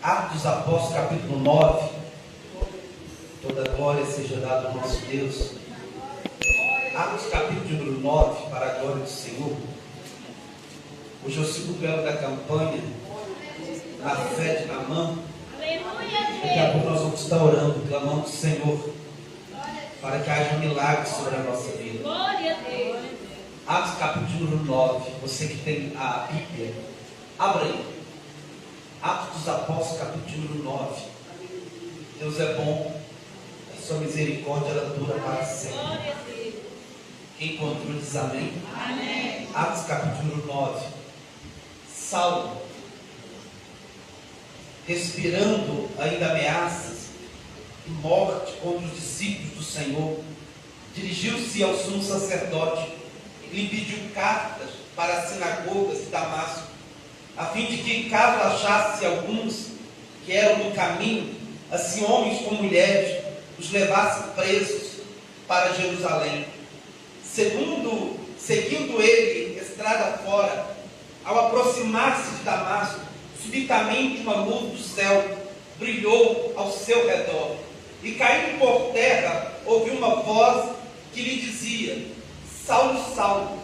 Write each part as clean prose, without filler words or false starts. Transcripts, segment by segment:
Atos dos Apóstolos, capítulo 9. Toda glória seja dada ao nosso Deus. Atos, capítulo número 9, para a glória do Senhor. Hoje é o segundo ano da campanha, na fé de Naamã. Daqui a pouco nós vamos estar orando, clamando ao Senhor, para que haja milagres sobre a nossa vida. Atos, capítulo número 9. Você que tem a Bíblia, abra aí. Atos dos Apóstolos, capítulo número 9. Deus é bom, a sua misericórdia ela dura para sempre. Quem encontrou diz amém? Amém. Atos, capítulo número 9. Saulo, respirando ainda ameaças e morte contra os discípulos do Senhor, dirigiu-se ao sumo sacerdote e lhe pediu cartas para as sinagogas de Damasco, a fim de que, caso achasse alguns que eram no caminho, assim homens como mulheres, os levasse presos para Jerusalém. Seguindo ele estrada fora, ao aproximar-se de Damasco, subitamente uma luz do céu brilhou ao seu redor, e caindo por terra, ouviu uma voz que lhe dizia: Saulo, Saulo,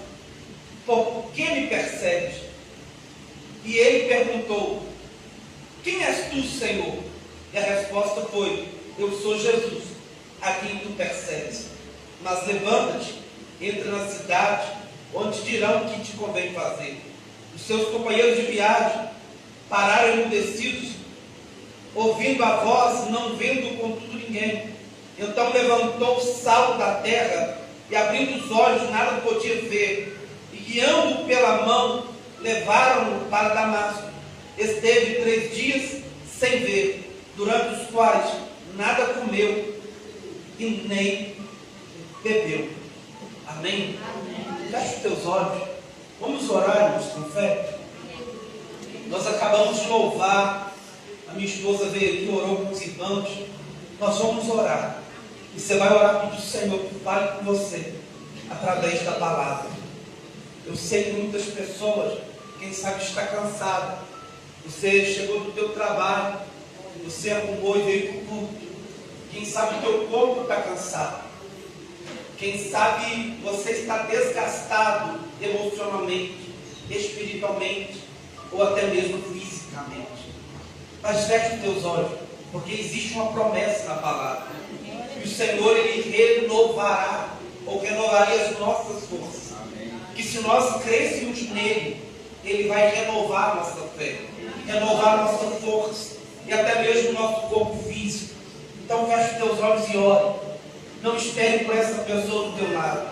por que me persegues? E ele perguntou: Quem és tu, Senhor? E a resposta foi: Eu sou Jesus, a quem tu persegues. Mas levanta-te, entra na cidade, onde dirão o que te convém fazer. Os seus companheiros de viagem pararam emudecidos, ouvindo a voz, não vendo contudo ninguém. Então levantou Saulo da terra, e abrindo os olhos, nada podia ver, e guiando-o pela mão, levaram-no para Damasco. Esteve 3 dias sem ver, durante os quais nada comeu e nem bebeu. Amém? Feche os teus olhos. Vamos orar, irmãos, com fé. Nós acabamos de louvar. A minha esposa veio aqui, orou com os irmãos. Nós vamos orar. E você vai orar pedindo ao Senhor que fale com você através da palavra. Eu sei que muitas pessoas, quem sabe, está cansada. Você chegou do teu trabalho, você arrumou e veio para o culto. Quem sabe o teu corpo está cansado. Quem sabe você está desgastado emocionalmente, espiritualmente ou até mesmo fisicamente. Mas feche os teus olhos, porque existe uma promessa na palavra. E o Senhor, Ele renovará, ou renovaria as nossas forças. Que se nós crêssemos nele, Ele vai renovar a nossa fé, renovar a nossa força e até mesmo o nosso corpo físico. Então feche os teus olhos e ore. Não espere por essa pessoa do teu lado.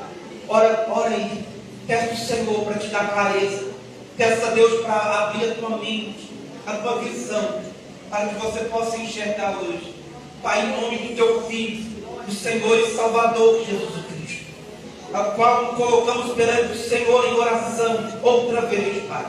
Ora aí. Peça ao Senhor para te dar clareza. Peça a Deus para abrir a tua mente, a tua visão, para que você possa enxergar hoje. Pai, em nome do teu Filho, do Senhor e Salvador Jesus Cristo, a qual colocamos perante o Senhor em oração outra vez, Pai,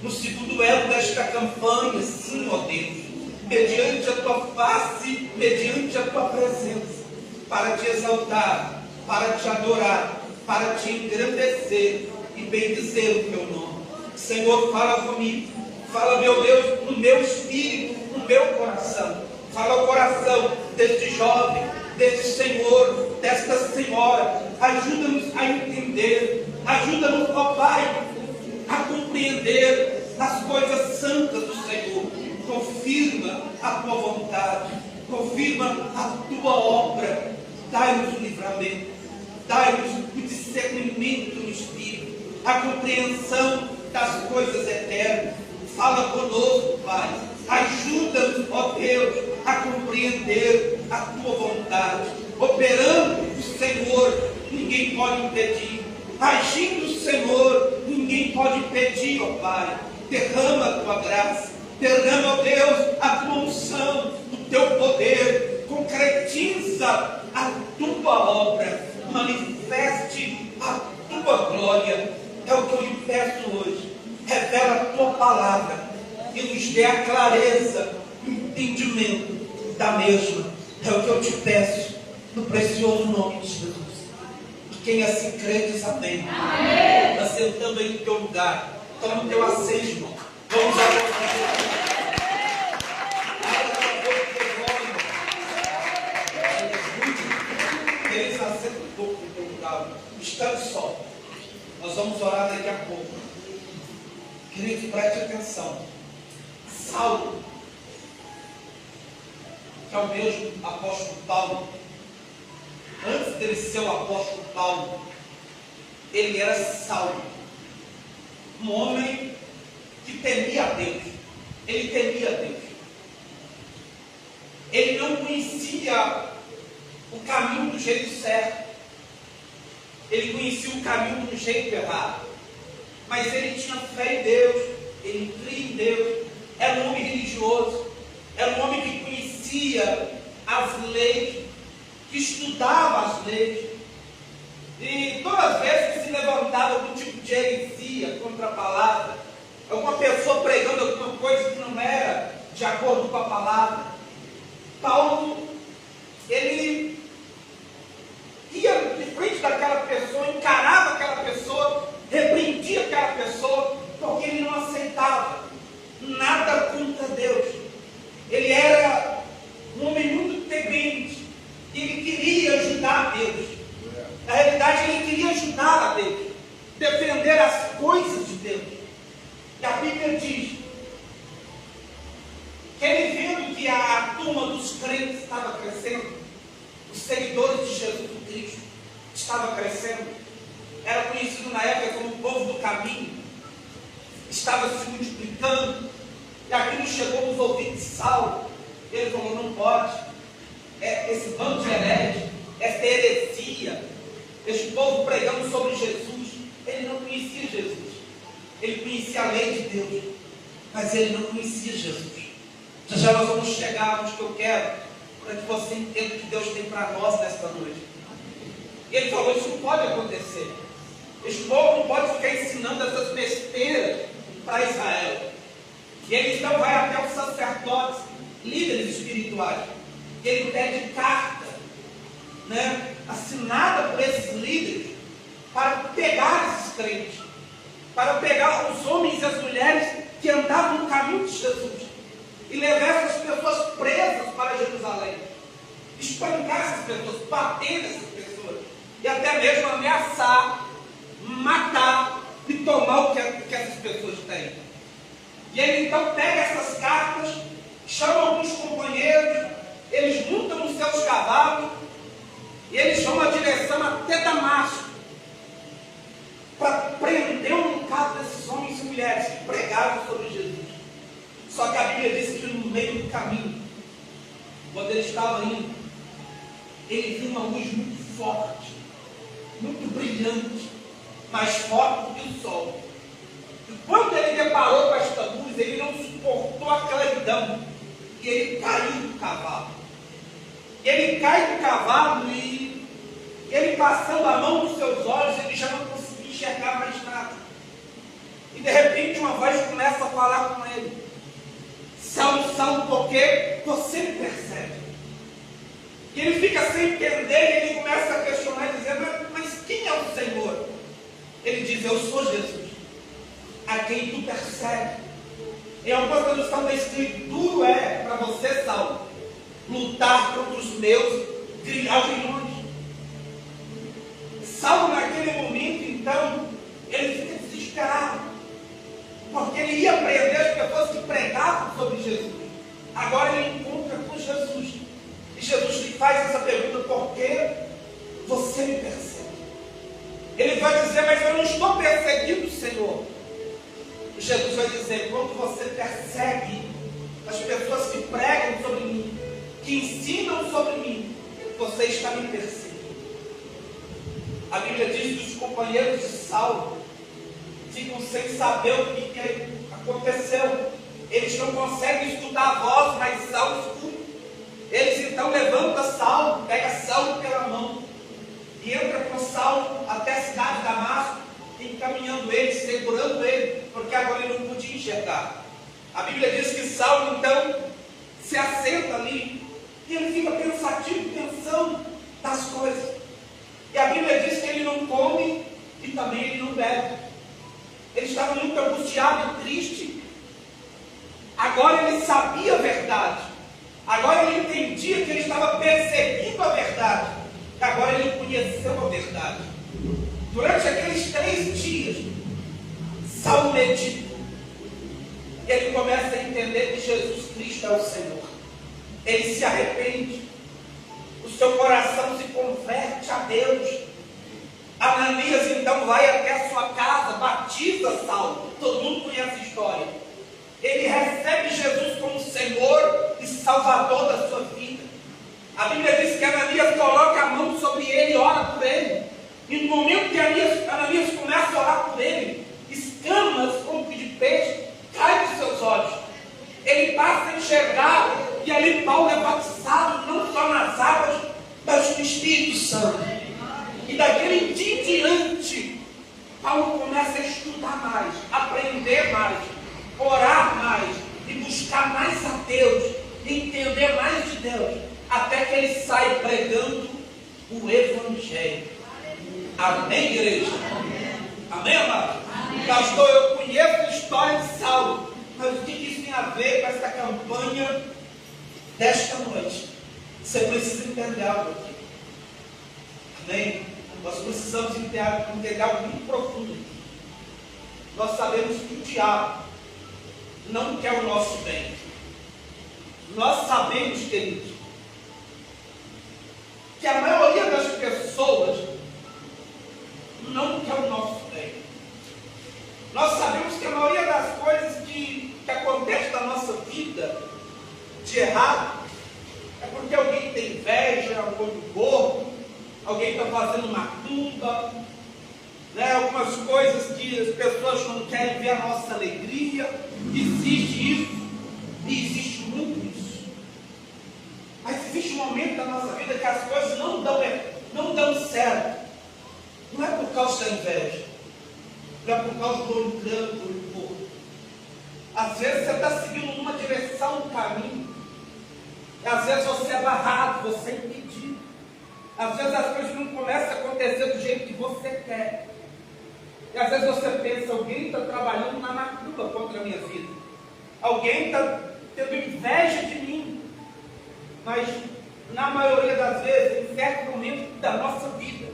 no segundo elo desta campanha, sim, ó Deus, mediante a tua face, mediante a tua presença, para te exaltar, para te adorar, para te engrandecer e bendizer o teu nome. Senhor, fala comigo, fala, meu Deus, no meu espírito, no meu coração. Fala o coração deste jovem, deste senhor, desta senhora. Ajuda-nos a entender, ajuda-nos, ó Pai, a compreender as coisas santas do Senhor. Confirma a tua vontade, confirma a tua obra. Dai-nos o livramento, dai-nos o discernimento no Espírito, a compreensão das coisas eternas. Fala conosco, Pai. Ajuda-nos, ó Deus, a compreender a tua vontade. Operando o Senhor, ninguém pode impedir. Agindo o Senhor, ninguém pode impedir, ó Pai. Derrama a tua graça, derrama, ó Deus, a tua unção, o teu poder. Concretiza a tua obra, manifeste a tua glória. É o que eu lhe peço hoje. Revela a tua palavra e nos dê a clareza, o entendimento da mesma. É o que eu te peço, no precioso nome de Jesus. E quem assim crê diz amém. Amém. Está sentando aí no teu lugar. Toma o teu assento, irmão. Vamos adorar. Estando só. Nós vamos orar daqui a pouco. Queridos, preste atenção. Saulo, que é o mesmo apóstolo Paulo, antes dele ser o apóstolo Paulo, ele era Saulo, um homem que temia a Deus. Ele temia a Deus. Ele não conhecia o caminho do jeito certo. Ele conhecia o caminho do jeito errado. Mas ele tinha fé em Deus. Ele cria em Deus. Era um homem religioso. Era um homem que conhecia as leis, que estudava as leis. E todas as vezes que se levantava algum tipo de heresia contra a palavra, alguma pessoa pregando alguma coisa que não era de acordo com a palavra, Paulo, ele ia de frente daquela pessoa, encarava aquela pessoa, repreendia aquela pessoa, porque ele não aceitava nada contra Deus. Ele era um homem muito temente, e ele queria ajudar a Deus. Na realidade, ele queria ajudar a Deus, defender as coisas de Deus. E a Bíblia diz que ele, vendo que a turma dos crentes estava crescendo, os seguidores de Jesus Cristo estava crescendo, era conhecido na época como o povo do caminho, estava se multiplicando, e aquilo chegou nos ouvidos de Saulo. Ele falou: não pode, esse bando de hereges, essa heresia, este povo pregando sobre Jesus. Ele não conhecia Jesus, ele conhecia a lei de Deus, mas ele não conhecia Jesus. Já nós vamos chegar onde que eu quero, para que você entenda o que Deus tem para nós nesta noite. E ele falou: isso não pode acontecer. Este povo não pode ficar ensinando essas besteiras para Israel. E ele então vai até os sacerdotes, líderes espirituais, e ele pede carta, assinada por esses líderes, para pegar esses crentes, para pegar os homens e as mulheres que andavam no caminho de Jesus, e levar essas pessoas presas para Jerusalém, espancar essas pessoas, bater essas pessoas, e até mesmo ameaçar, matar e tomar o que essas pessoas têm. E ele então pega essas cartas, chama alguns companheiros, eles montam nos seus cavalos, e eles vão a direção até Damasco, para prender um bocado desses homens e mulheres que pregaram sobre Jesus. Só que a Bíblia diz que no meio do caminho, quando ele estava indo, ele viu uma luz muito forte, muito brilhante, mais forte do que o sol. E quando ele deparou com esta luz, ele não suportou a claridão, e ele caiu do cavalo. E ele cai do cavalo, e ele, passando a mão nos seus olhos, ele já não conseguia enxergar mais nada. E de repente uma voz começa a falar com ele: Saulo, Saulo, por que você me persegue? E ele fica sem entender, e ele começa a questionar, dizendo: mas quem é o Senhor? Ele diz: eu sou Jesus, a quem tu persegue. Em algumas traduções está escrito: duro é para você, Saulo, lutar contra os meus grilhões. Saulo, naquele momento, então, ele fica desesperado, porque ele ia prender as pessoas que pregavam sobre Jesus. Agora ele encontra com Jesus, e Jesus lhe faz essa pergunta: por que você me persegue? Ele vai dizer: mas eu não estou perseguindo o Senhor. E Jesus vai dizer: quando você persegue as pessoas que pregam sobre mim, que ensinam sobre mim, você está me perseguindo. A Bíblia diz que os companheiros de Saulo ficam sem saber o que aconteceu. Eles não conseguem escutar a voz, mas Saulo escuta. Eles então levantam Saulo, pega Saulo pela mão e entra com Saulo até a cidade de Damasco, encaminhando ele, segurando ele, porque agora ele não podia enxergar. A Bíblia diz que Saulo então se assenta ali e ele fica pensativo, pensando das coisas. E a Bíblia diz que ele não come e também ele não bebe. Ele estava muito angustiado e triste. Agora ele sabia a verdade. Agora ele entendia que ele estava perseguindo a verdade. E agora ele conheceu a verdade. Durante aqueles 3 dias, Saulo medita. E ele começa a entender que Jesus Cristo é o Senhor. Ele se arrepende. O seu coração se converte a Deus. Ananias então vai até a sua casa, batiza Saulo. Todo mundo conhece a história. Ele recebe Jesus como Senhor e Salvador da sua vida. A Bíblia diz que Ananias coloca a mão sobre ele e ora por ele. E no momento que Ananias começa a orar por ele, escamas como que de peixe caem dos seus olhos. Ele passa a enxergar, e ali Paulo é batizado não só nas águas, mas no Espírito Santo. E daquele dia em diante, Paulo começa a estudar mais, aprender mais, orar mais, e buscar mais a Deus, e entender mais de Deus, até que ele sai pregando o Evangelho. Amém, igreja? Amém, amado? Pastor, eu conheço a história de Saulo, mas o que isso tem a ver com essa campanha desta noite? Você precisa entender algo aqui. Amém? Nós precisamos entender algo muito profundo aqui. Nós sabemos que o diabo não quer o nosso bem. Nós sabemos, queridos, que a maioria das pessoas não quer o nosso bem. Nós sabemos que a maioria das coisas que acontecem na nossa vida de errado é porque alguém tem inveja, alguém gordo, alguém está fazendo macumba, né? Algumas coisas que as pessoas não querem ver a nossa alegria. Existe isso, e existe muito isso. Mas existe um momento da nossa vida que as coisas não dão certo. Não é por causa da inveja, não é por causa do olho branco, do olho gordo. Às vezes você está seguindo numa direção, um caminho, e às vezes você é barrado, você é impedido. Às vezes as coisas não começam a acontecer do jeito que você quer. E às vezes você pensa, alguém está trabalhando na macumba contra a minha vida. Alguém está tendo inveja de mim. Mas, na maioria das vezes, em certo momento da nossa vida,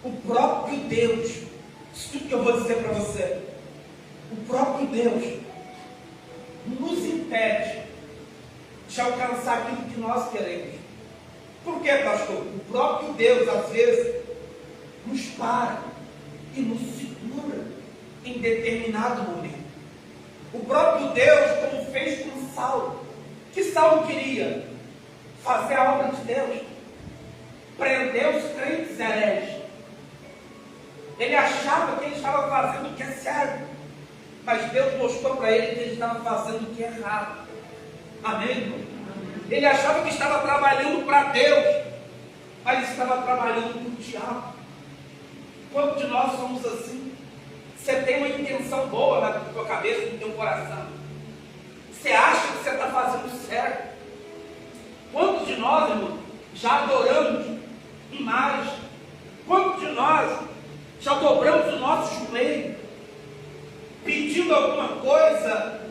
o próprio Deus, isso tudo que eu vou dizer para você, o próprio Deus nos impede de alcançar aquilo que nós queremos. Por quê, pastor? O próprio Deus, às vezes, nos para e nos segura em determinado momento. O próprio Deus, como fez com Saulo, que Saulo queria fazer a obra de Deus, prender os crentes hereges. Ele achava que ele estava fazendo o que é certo, mas Deus mostrou para ele que ele estava fazendo o que é errado. Amém, irmão? Ele achava que estava trabalhando para Deus, mas estava trabalhando para o diabo. Quantos de nós somos assim? Você tem uma intenção boa na tua cabeça, no teu coração. Você acha que você está fazendo certo. Quantos de nós, irmão, já adoramos imagens? Quantos de nós já dobramos o nosso joelho, pedindo alguma coisa,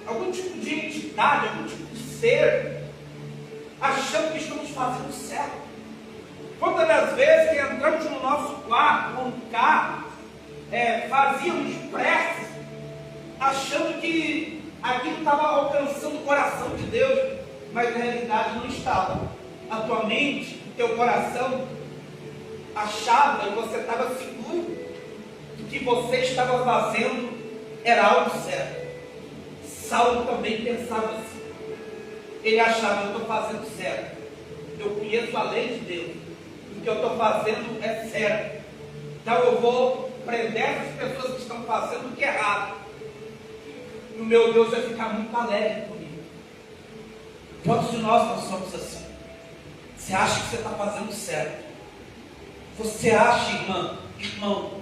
algum tipo de entidade, algum tipo de ser, achando que estamos fazendo certo? Quantas das vezes que entramos no nosso quarto ou no carro, fazíamos preces, achando que aquilo estava alcançando o coração de Deus, mas na realidade não estava. A tua mente, o teu coração achava e você estava seguro que o que você estava fazendo era algo certo. Saulo também pensava assim. Ele achava, eu estou fazendo certo, eu conheço a lei de Deus, o que eu estou fazendo é certo, então eu vou prender essas pessoas que estão fazendo o que é errado, e o meu Deus vai ficar muito alegre comigo. Quantos de nós somos assim? Você acha que você está fazendo certo? Você acha, irmão,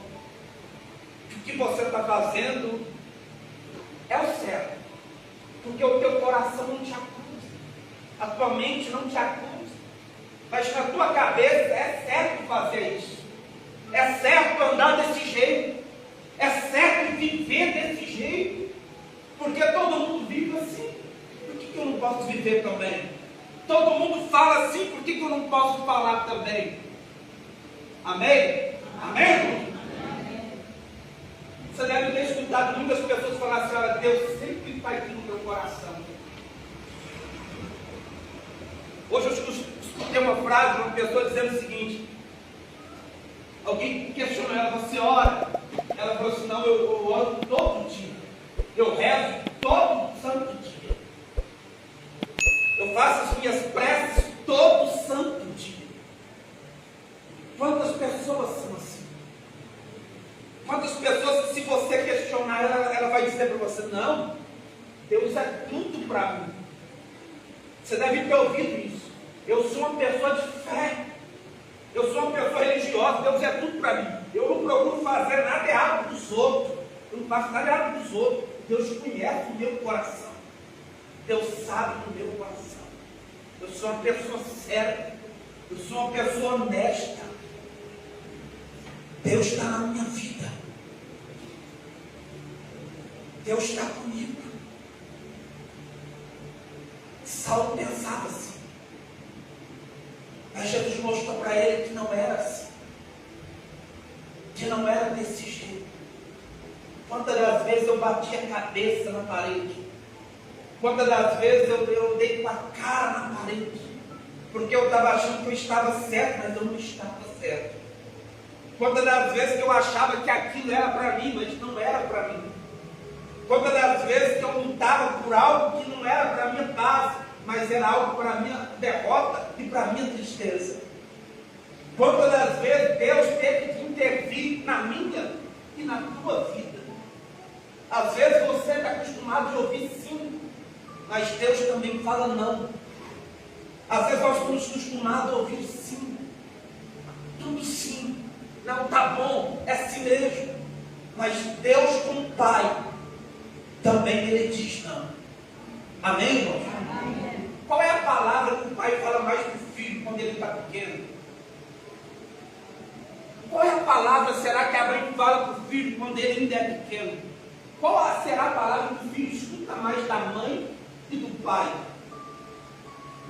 que o que você está fazendo é o certo, porque o teu coração não te acusa, a tua mente não te acusa, mas na tua cabeça é certo fazer isso, é certo andar desse jeito, é certo viver desse jeito, porque todo mundo vive assim. Por que eu não posso viver também? Todo mundo fala assim, por que eu não posso falar também? Amém? Amém, irmão? Você deve ter escutado muitas pessoas falar assim: olha, Deus sempre está aqui no meu coração. Hoje eu escutei uma frase de uma pessoa dizendo o seguinte: alguém questionou ela, você ora? Ela falou assim: não, eu oro todo dia, eu rezo todo santo dia, eu faço as minhas preces todo santo dia. Quantas pessoas são assim? Quantas pessoas, se você questionar, ela vai dizer para você: não, Deus é tudo para mim. Você deve ter ouvido isso. Eu sou uma pessoa de fé, eu sou uma pessoa religiosa, Deus é tudo para mim. Eu não procuro fazer nada errado dos outros, eu não faço nada errado dos outros. Deus conhece o meu coração, Deus sabe do meu coração. Eu sou uma pessoa séria, eu sou uma pessoa honesta. Deus está na minha vida, Deus está comigo. Saulo pensava assim, mas Jesus mostrou para ele que não era assim, que não era desse jeito. Quantas das vezes eu bati a cabeça na parede, quantas das vezes eu dei com a cara na parede, porque eu estava achando que eu estava certo, mas eu não estava certo. Quantas das vezes que eu achava que aquilo era para mim, mas não era para mim. Quantas das vezes que eu lutava por algo que não era para minha paz, mas era algo para minha derrota e para minha tristeza. Quantas das vezes Deus teve que intervir na minha e na tua vida. Às vezes você está acostumado a ouvir sim, mas Deus também fala não. Às vezes nós estamos acostumados a ouvir sim, tudo sim. Não, tá bom, é assim mesmo. Mas Deus, como Pai, também Ele diz não. Amém, irmão? Amém. Qual é a palavra que o pai fala mais para o filho quando ele está pequeno? Qual é a palavra, será, que a mãe fala para o filho quando ele ainda é pequeno? Qual será a palavra que o filho escuta mais da mãe e do pai?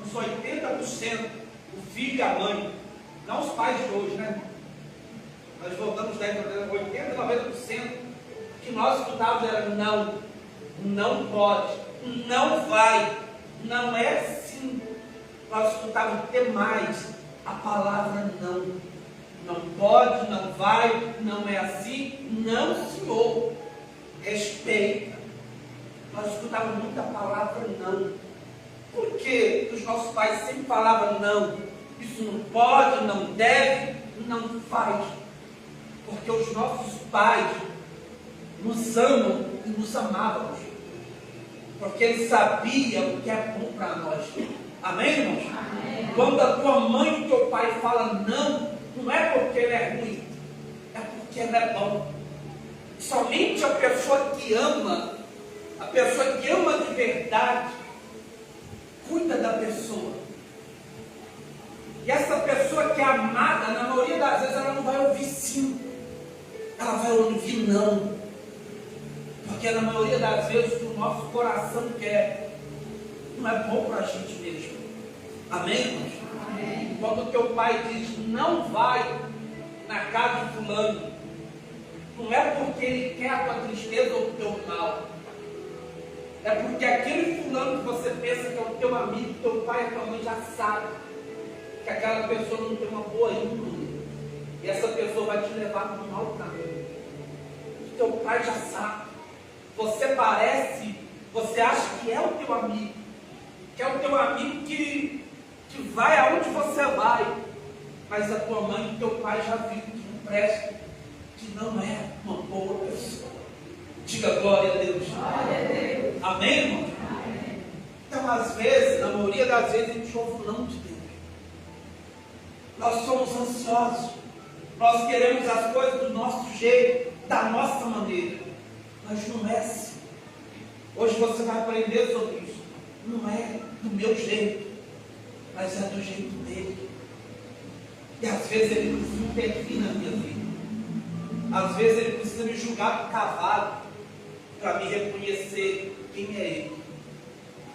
Uns 80% o filho e a mãe. Não os pais de hoje, né? Nós voltamos 80%, 90% que nós escutávamos era não, não pode, não vai, não é assim. Nós escutávamos demais a palavra não. Não pode, não vai, não é assim, não, senhor. Respeita. Nós escutávamos muita palavra não. Por que os nossos pais sempre falavam não? Isso não pode, não deve, não faz. Porque os nossos pais nos amam e nos amavam. Porque eles sabiam o que é bom para nós. Amém, irmãos? Amém. Quando a tua mãe e o teu pai falam não, não é porque ele é ruim, é porque ele é bom. Somente a pessoa que ama de verdade, cuida da pessoa. E essa pessoa que é amada, na maioria das vezes, ela não vai ouvir sim, ela vai ouvir não. Porque na maioria das vezes o nosso coração quer, não é bom para a gente mesmo. Amém, irmãos? Amém. Quando o teu pai diz não vai na casa de fulano, não é porque ele quer a tua tristeza ou o teu mal. É porque aquele fulano que você pensa que é o teu amigo, teu pai e tua mãe já sabe que aquela pessoa não tem uma boa índole. E essa pessoa vai te levar para um mau caminho. O teu pai já sabe. Você acha que é o teu amigo. Que é o teu amigo que vai aonde você vai. Mas a tua mãe e o teu pai já viram que não presta, que não é uma boa pessoa. Diga glória a Deus. Glória a Deus. Amém, irmão? Amém. Então, às vezes, na maioria das vezes, a gente ouve o não de Deus. Nós somos ansiosos. Nós queremos as coisas do nosso jeito, da nossa maneira. Mas não é assim. Hoje você vai aprender sobre isso. Não é do meu jeito, mas é do jeito dele. E às vezes ele precisa intervir na minha vida. Às vezes ele precisa me julgar do cavalo para me reconhecer quem é ele.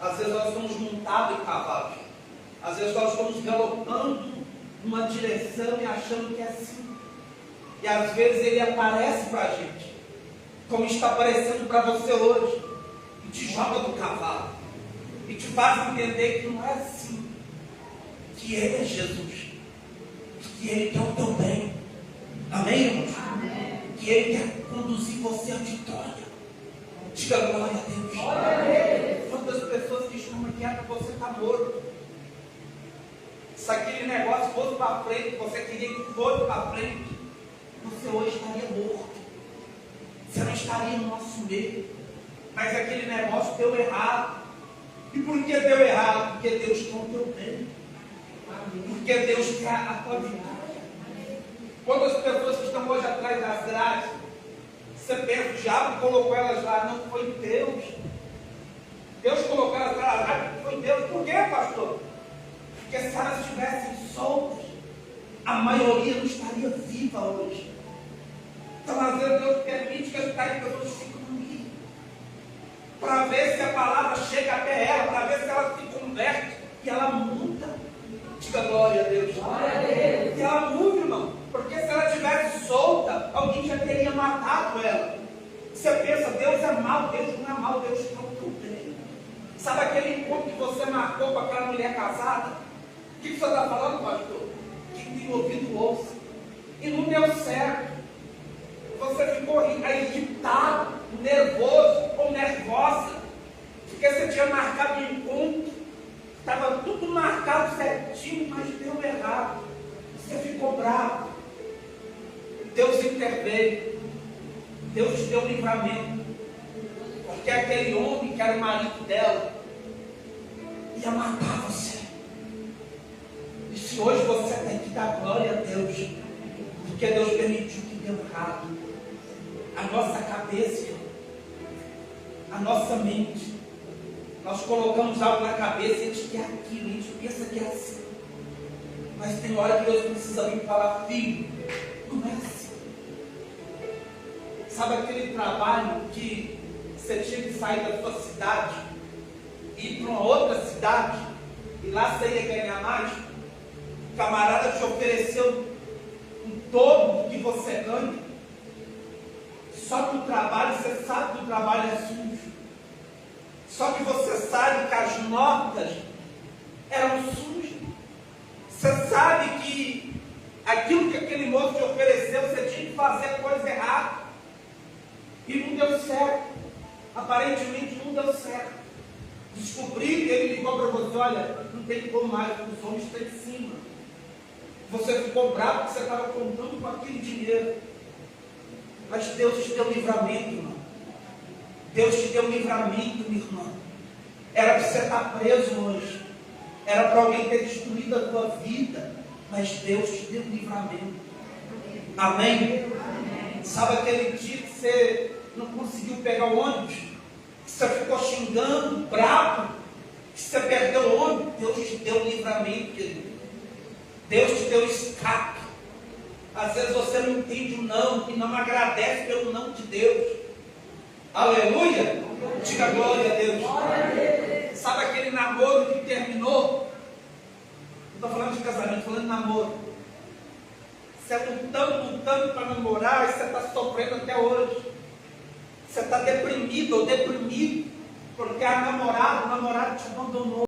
Às vezes nós estamos montados em cavalos. Às vezes nós estamos galopando numa direção e achando que é assim. E às vezes ele aparece para a gente, como está aparecendo para você hoje, e te joga do cavalo, e te faz entender que não é assim, que ele é Jesus, que ele quer o teu bem. Amém, irmãos? Amém. Que ele quer conduzir você à vitória. Diga glória a Deus. Glória a Deus. Quantas pessoas que chamam que era você está morto? Se aquele negócio fosse para frente, você queria que fosse para frente, você hoje estaria morto. Você não estaria no nosso meio. Mas aquele negócio deu errado. E por que deu errado? Porque Deus quer o teu bem. Porque Deus quer a tua vitória. Quantas pessoas que estão hoje atrás das grades, você pensa, o diabo colocou elas lá, não foi Deus. Deus colocou elas lá, não foi Deus. Por quê, pastor? Porque se elas estivessem soltas, a maioria não estaria viva hoje. Então, às vezes, Deus permite que as pessoas fiquem ali, para ver se a palavra chega até ela, para ver se ela se converte e ela muda. Diga glória a Deus. Glória a Deus. E ela muda, irmão. Porque se ela estivesse solta, alguém já teria matado ela. Você pensa, Deus é mau, Deus não é mau, Deus quer o teu bem. Sabe aquele encontro que você marcou com aquela mulher casada? O que você está falando, pastor? Quem tem ouvido ouça. E não deu certo. Você ficou irritado, nervoso ou nervosa, porque você tinha marcado um encontro, estava tudo marcado certinho, mas deu errado. Você ficou bravo. Deus interveio. Deus te deu livramento. Porque aquele homem que era o marido dela ia matar você. E se hoje você tem que dar glória a Deus, porque Deus permitiu que deu errado. A nossa cabeça, a nossa mente, nós colocamos algo na cabeça e a gente quer aquilo, a gente pensa que é assim. Mas tem hora que Deus precisa vir falar, filho, não é assim. Sabe aquele trabalho que você tinha que sair da sua cidade e ir para uma outra cidade e lá você ia ganhar mais? O camarada te ofereceu um dobro do que você ganha. Só que o trabalho, você sabe que o trabalho é sujo. Só que você sabe que as notas eram sujas. Você sabe que aquilo que aquele moço te ofereceu, você tinha que fazer a coisa errada. E não deu certo. Aparentemente não deu certo. Descobri que ele ligou para você, olha, não tem como mais, os homens estão em cima. Você ficou bravo porque você estava contando com aquele dinheiro. Mas Deus te deu livramento, irmão. Deus te deu livramento, minha irmã. Era para você estar preso hoje. Era para alguém ter destruído a tua vida. Mas Deus te deu livramento. Amém? Amém. Sabe aquele dia que você não conseguiu pegar o ônibus? Que você ficou xingando, bravo? Que você perdeu o ônibus? Deus te deu livramento, querido. Deus te deu escape. Às vezes você não entende o não e não agradece pelo não de Deus. Aleluia! Diga glória a Deus. Glória a Deus. Sabe aquele namoro que terminou? Não estou falando de casamento, estou falando de namoro. Você lutando para namorar e você está sofrendo até hoje. Você está deprimido ou deprimido porque o namorado te abandonou.